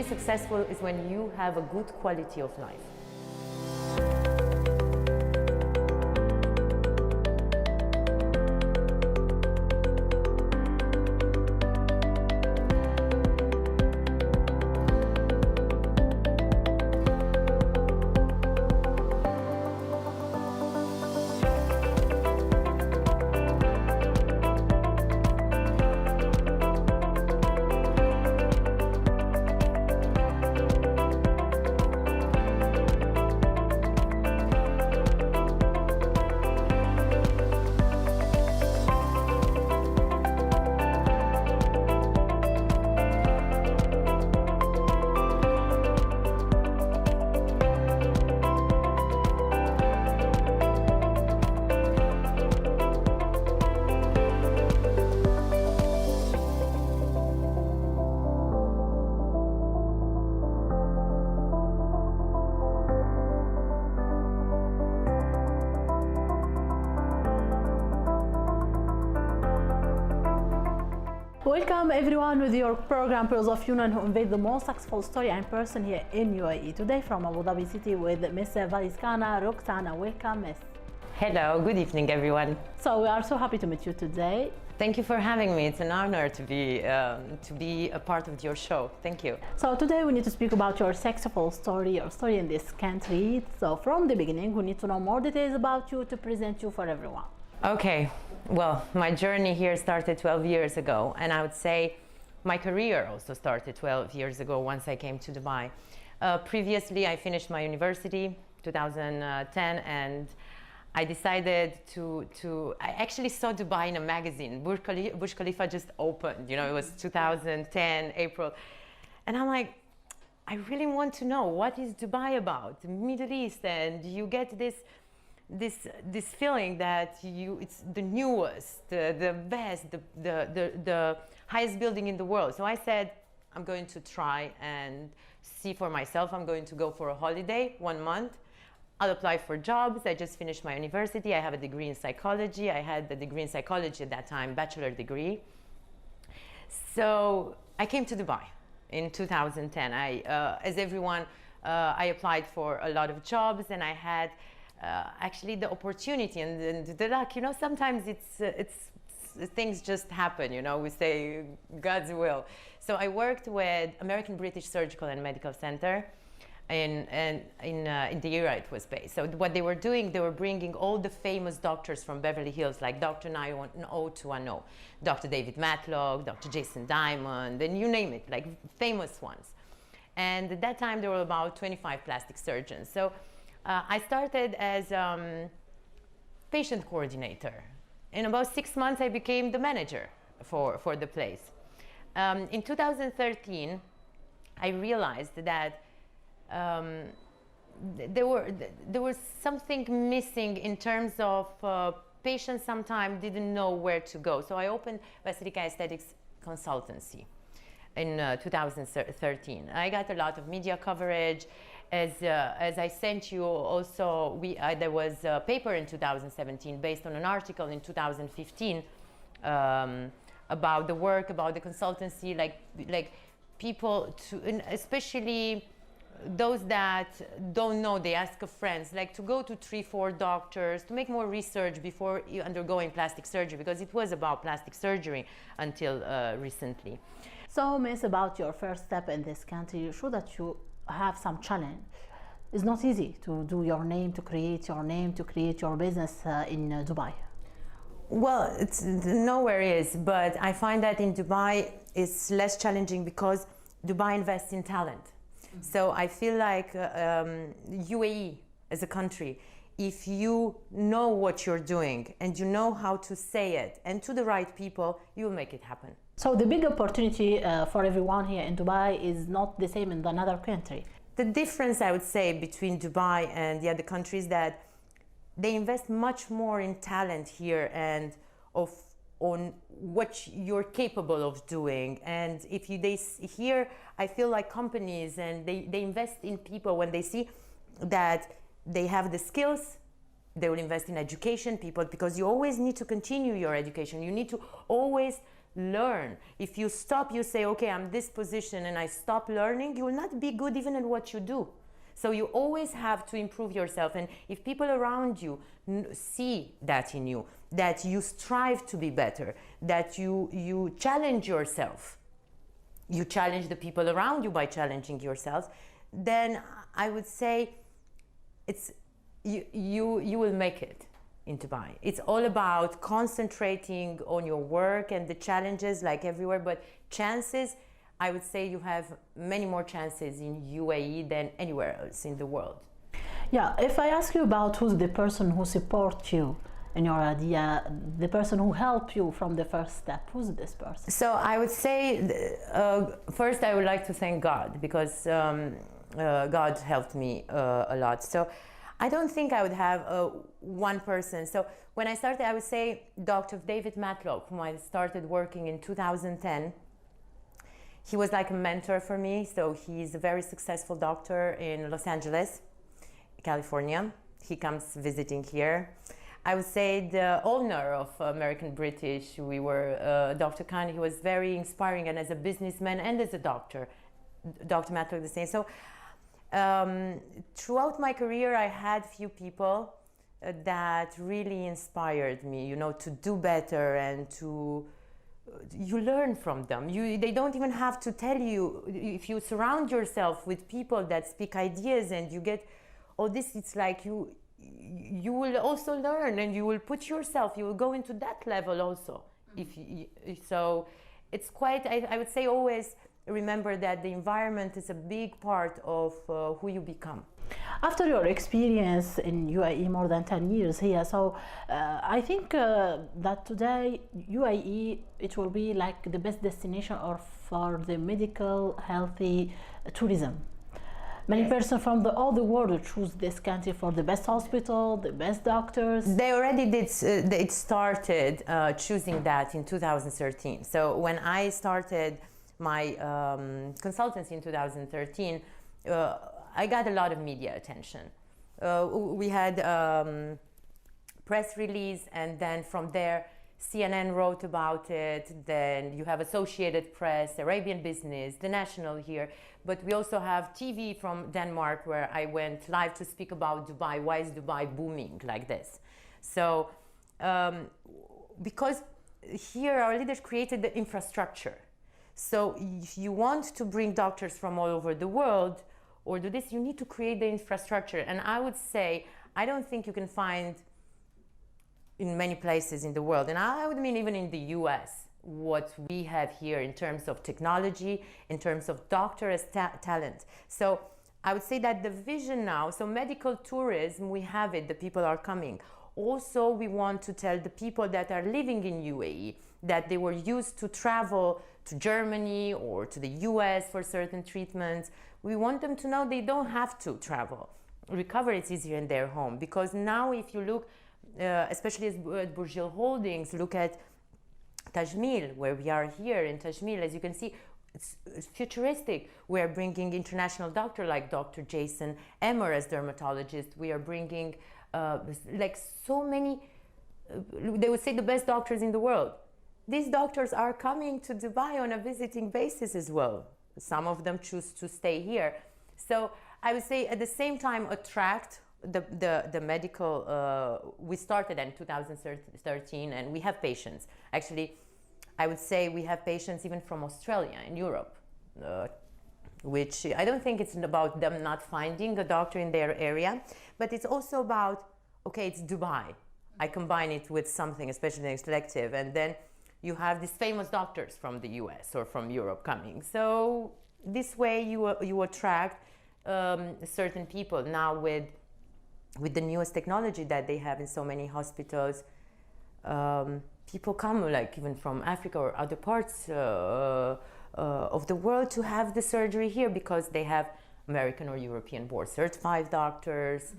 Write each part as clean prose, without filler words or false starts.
be successful is when you have a good quality of life. Welcome everyone with your program Pearls of Union, who invade the most successful story and person here in UAE. Today from Abu Dhabi City with Miss Vasilica Roxana. Welcome, Miss. Hello, good evening everyone. So we are so happy to meet you today. Thank you for having me. It's an honor to be a part of your show. Thank you. So today we need to speak about your successful story, your story in this country. So from the beginning, we need to know more details about you to present you for everyone. Okay, well, my journey here started 12 years ago, and I would say my career also started 12 years ago once I came to Dubai. Previously, I finished my university 2010, and I decided I actually saw Dubai in a magazine. Burj Khalifa just opened, you know, it was 2010, April. And I'm like, I really want to know, what is Dubai about? The Middle East, and you get this feeling that it's the newest, the best, the highest building in the world. So I said, I'm going to try and see for myself. I'm going to go for a holiday, 1 month. I'll apply for jobs. I just finished my university. I have a degree in psychology. I had the degree in psychology at that time, bachelor degree. So I came to Dubai in 2010. As everyone, I applied for a lot of jobs, and I had actually the opportunity and the luck. You know, sometimes it's things just happen. You know, we say God's will. So I worked with American British Surgical and Medical Center. In the era it was based. So what they were doing, they were bringing all the famous doctors from Beverly Hills, like Dr. 90210, Dr. David Matlock, Dr. Jason Diamond, and you name it, like famous ones. And at that time, there were about 25 plastic surgeons. So I started as patient coordinator. In about 6 months, I became the manager for the place. In 2013, I realized that there was something missing in terms of patients sometimes didn't know where to go. So I opened Vasilica Aesthetics Consultancy in 2013. I got a lot of media coverage. As I sent you also, there was a paper in 2017 based on an article in 2015 about the work, about the consultancy, like people especially those that don't know, they ask a friends, like to go to 3-4 doctors to make more research before you undergoing plastic surgery, because it was about plastic surgery until recently. So, Miss, about your first step in this country, you show that you have some challenge. It's not easy to do your name, to create your name, to create your business in Dubai. Well, it's nowhere is, but I find that in Dubai it's less challenging because Dubai invests in talent. So I feel like UAE as a country, if you know what you're doing and you know how to say it and to the right people, you will make it happen. So the big opportunity for everyone here in Dubai is not the same in another country. The difference, I would say, between Dubai and the other countries, that they invest much more in talent here and on what you're capable of doing. And if here, I feel like companies, and they invest in people when they see that they have the skills. They will invest in education, people, because you always need to continue your education. You need to always learn. If you stop, you say, okay, I'm this position and I stop learning, you will not be good even at what you do. So you always have to improve yourself. And if people around you see that in you, that you strive to be better, that you challenge yourself, you challenge the people around you by challenging yourselves, then I would say you will make it in Dubai. It's all about concentrating on your work and the challenges like everywhere, but chances, I would say you have many more chances in UAE than anywhere else in the world. Yeah, if I ask you about who's the person who supports you in your idea, the person who helped you from the first step, who's this person? So I would say, first I would like to thank God, because God helped me a lot. So I don't think I would have one person. So when I started, I would say Dr. David Matlock, whom I started working in 2010. He was like a mentor for me. So he's a very successful doctor in Los Angeles, California. He comes visiting here. I would say the owner of American British, we were Dr. Khan. He was very inspiring, and as a businessman and as a doctor, Dr. Matlock the same. So throughout my career, I had few people that really inspired me, you know, to do better, and you learn from them. They don't even have to tell you. If you surround yourself with people that speak ideas and you get all this, it's like you will also learn, and you will put yourself, you will go into that level also. So it's quite, I would say, always remember that the environment is a big part of who you become. After your experience in UAE more than 10 years here, so I think that today UAE, it will be like the best destination for the medical, healthy tourism. Many persons from all the world choose this country for the best hospital, the best doctors. They already did. It started choosing that in 2013. So when I started my consultancy in 2013, I got a lot of media attention. We had press release, and then from there CNN wrote about it. Then you have Associated Press, Arabian Business, The National here. But we also have TV from Denmark, where I went live to speak about Dubai. Why is Dubai booming like this? So because here our leaders created the infrastructure. So if you want to bring doctors from all over the world or do this, you need to create the infrastructure. And I would say, I don't think you can find in many places in the world, and I would mean even in the US, what we have here in terms of technology, in terms of doctor as talent. So I would say that the vision now, so medical tourism, we have it, the people are coming. Also, we want to tell the people that are living in UAE that they were used to travel to Germany or to the US for certain treatments. We want them to know they don't have to travel. Recovery is easier in their home, because now if you look, especially at Burjil Holdings, look at Tajmeel, where we are here in Tajmeel, as you can see, it's futuristic. We are bringing international doctor like Dr. Jason Emmer as dermatologist. We are bringing like so many, they would say the best doctors in the world. These doctors are coming to Dubai on a visiting basis as well. Some of them choose to stay here. So I would say at the same time attract the medical, we started in 2013, and we have patients. Actually, I would say we have patients even from Australia and Europe, which I don't think it's about them not finding a doctor in their area, but it's also about, okay, it's Dubai. I combine it with something, especially selective, and then you have these famous doctors from the US or from Europe coming. So this way you attract certain people. Now with the newest technology that they have in so many hospitals, people come like even from Africa or other parts of the world to have the surgery here, because they have American or European board certified doctors,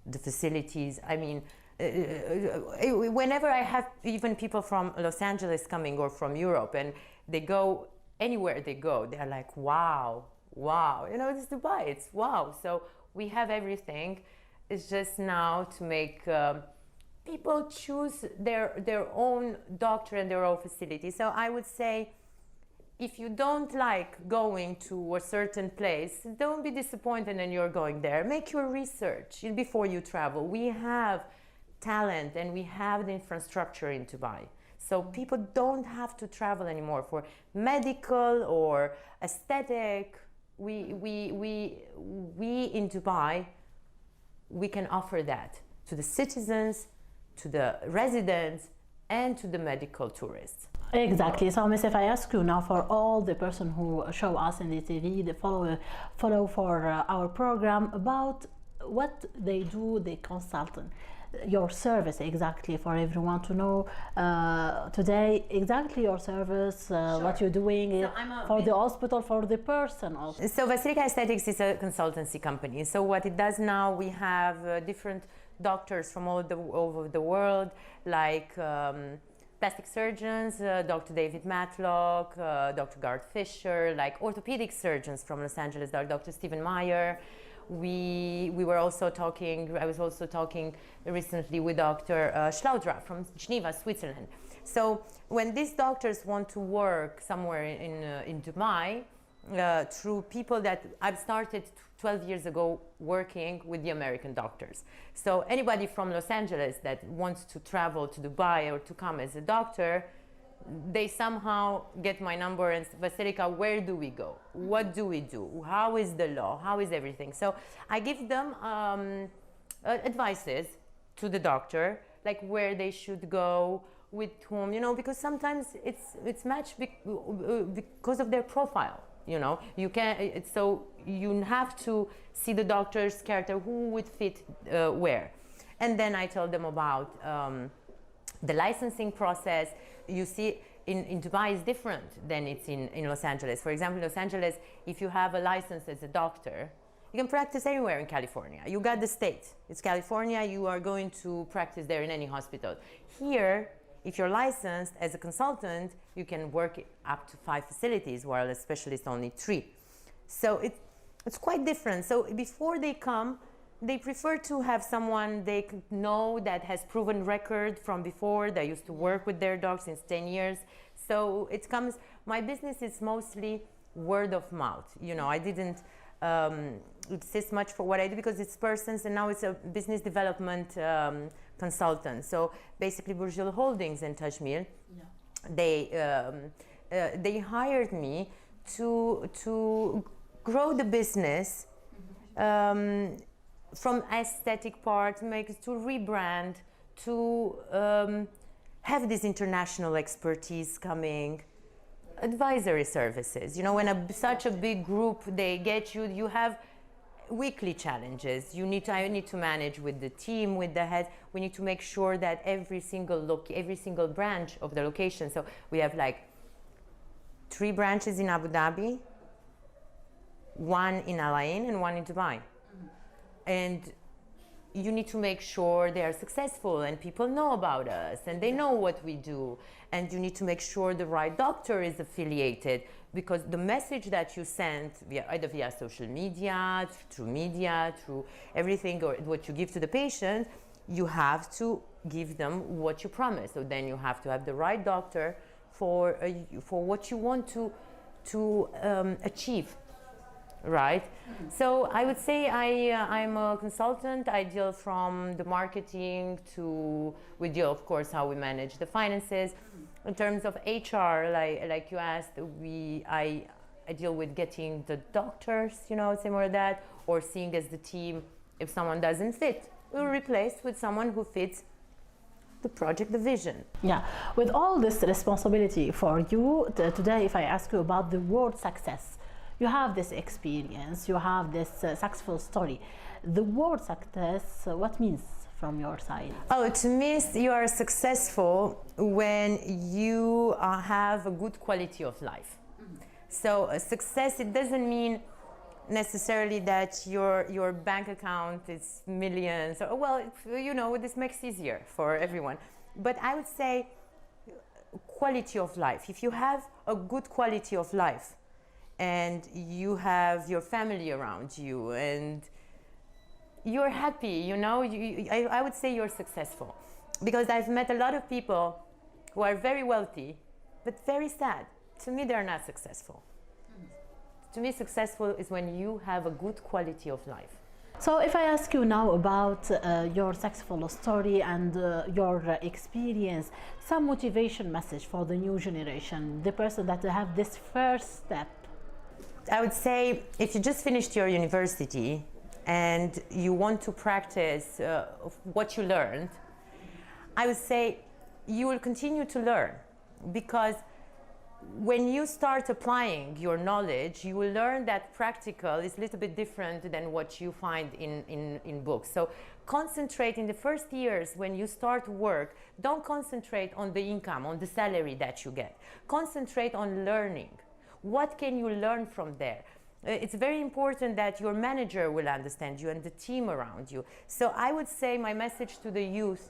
the facilities. I mean, whenever I have even people from Los Angeles coming or from Europe, and they go anywhere they go, they're like, wow, you know, it's Dubai, it's wow. So we have everything. It's just now to make people choose their own doctor and their own facility. So I would say, if you don't like going to a certain place, don't be disappointed when you're going there. Make your research before you travel. We have talent and we have the infrastructure in Dubai. So people don't have to travel anymore for medical or aesthetic. We in Dubai, we can offer that to the citizens, to the residents, and to the medical tourists. Exactly. So, Miss, if I ask you now, for all the person who show us in the TV, the follow for our program, about what they do, the consultant, your service exactly, for everyone to know today exactly your service, what you're doing for the hospital, for the person also. So Vasilica Aesthetics is a consultancy company. So what it does now, we have different doctors from all over the world, like plastic surgeons, Dr. David Matlock, Dr. Garth Fisher, like orthopedic surgeons from Los Angeles, Dr. Stephen Meyer. We were also talking, I was also talking recently with Dr. Schlaudra from Geneva, Switzerland. So when these doctors want to work somewhere in Dubai, through people that I've started 12 years ago working with the American doctors. So anybody from Los Angeles that wants to travel to Dubai or to come as a doctor, they somehow get my number and say, Vasilica, where do we go? What do we do? How is the law? How is everything? So I give them advices to the doctor, like where they should go, with whom, you know, because sometimes it's matched because of their profile. You know, you can, so you have to see the doctor's character, who would fit where. And then I tell them about the licensing process. You see, in Dubai is different than it's in Los Angeles. For example, in Los Angeles, if you have a license as a doctor, you can practice anywhere in California. You got the state. It's California, you are going to practice there in any hospital. Here, if you're licensed as a consultant, you can work up to 5 facilities, while a specialist only 3. So it's quite different. So before they come, they prefer to have someone they know that has proven record from before. They used to work with their dogs since 10 years. So it comes, my business is mostly word of mouth. You know, I didn't insist much for what I do because it's persons, and now it's a business development consultant. So basically Burjul Holdings and Tajmeel, they hired me to grow the business from aesthetic part, to rebrand, to have this international expertise coming, advisory services. You know, when such a big group, they get you, you have weekly challenges. I need to manage with the team, with the heads. We need to make sure that every single branch of the location. So we have like 3 branches in Abu Dhabi, 1 in Al Ain, and 1 in Dubai. And you need to make sure they are successful and people know about us and they know what we do. And you need to make sure the right doctor is affiliated, because the message that you send either via social media, through everything, or what you give to the patient, you have to give them what you promise. So then you have to have the right doctor for what you want to achieve. Right. So I would say I'm a consultant. I deal from the marketing we deal, of course, how we manage the finances. In terms of HR, like you asked, I deal with getting the doctors, you know, similar to that, or seeing as the team, if someone doesn't fit, we'll replace with someone who fits the project, the vision. Yeah, with all this responsibility for you, today if I ask you about the word success, you have this experience, you have this successful story. The word success, what means from your side? Oh, to me, you are successful when you have a good quality of life. So success, it doesn't mean necessarily that your bank account is millions, or, well, you know, this makes it easier for everyone. But I would say quality of life. If you have a good quality of life, and you have your family around you, and you're happy, you know, I would say you're successful. because I've met a lot of people who are very wealthy, but very sad. To me, they're not successful. To me, successful is when you have a good quality of life. So if I ask you now about your successful story and your experience, some motivation message for the new generation, the person that have this first step. I would say if you just finished your university and you want to practice what you learned, I would say you will continue to learn, because when you start applying your knowledge, you will learn that practical is a little bit different than what you find in books. So concentrate in the first years when you start work. Don't concentrate on the income, on the salary that you get. Concentrate on learning. What can you learn from there? It's very important that your manager will understand you and the team around you. So I would say my message to the youth,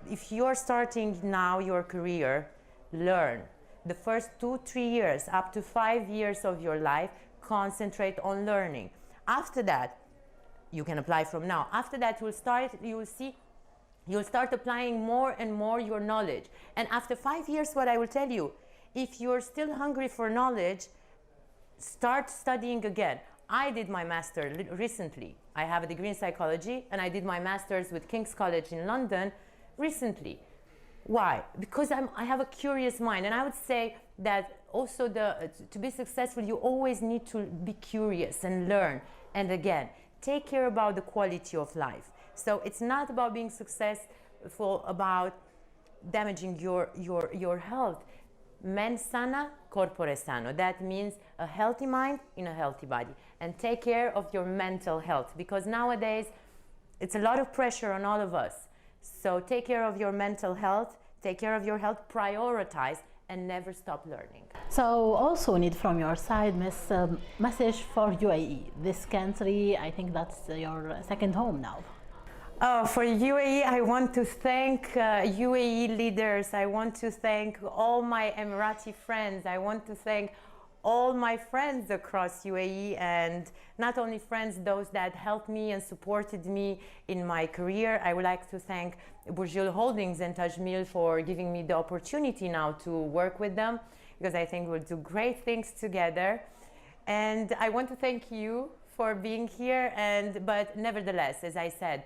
if you're starting now your career, learn. The first 2-3 years, up to 5 years of your life, concentrate on learning. After that, you can apply from now. After that, you'll start applying more and more your knowledge. And after 5 years, what I will tell you, if you're still hungry for knowledge, start studying again. I did my master recently. I have a degree in psychology, and I did my master's with King's College in London recently. Why? Because I have a curious mind, and I would say that also to be successful, you always need to be curious and learn. And again, take care about the quality of life. So it's not about being successful, about damaging your health. Mens sana, corpore sano. That means a healthy mind in a healthy body. And take care of your mental health, because nowadays it's a lot of pressure on all of us. So take care of your mental health, take care of your health, prioritize, and never stop learning. So also need from your side, Miss, message for UAE. This country, I think that's your second home now. For UAE, I want to thank UAE leaders. I want to thank all my Emirati friends. I want to thank all my friends across UAE, and not only friends, those that helped me and supported me in my career. I would like to thank Burjul Holdings and Tajmeel for giving me the opportunity now to work with them, because I think we'll do great things together. And I want to thank you for being here, but nevertheless, as I said,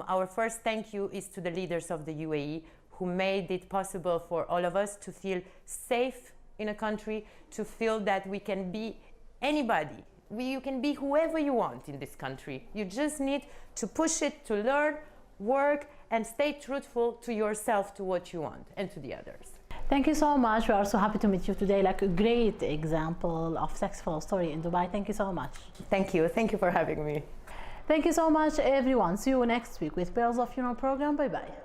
our first thank you is to the leaders of the UAE who made it possible for all of us to feel safe in a country, to feel that we can be anybody. You can be whoever you want in this country. You just need to push it, to learn, work, and stay truthful to yourself, to what you want, and to the others. Thank you so much. We are so happy to meet you today. Like a great example of successful story in Dubai. Thank you so much. Thank you. Thank you for having me. Thank you so much, everyone. See you next week with Pearls of Funeral program. Bye-bye.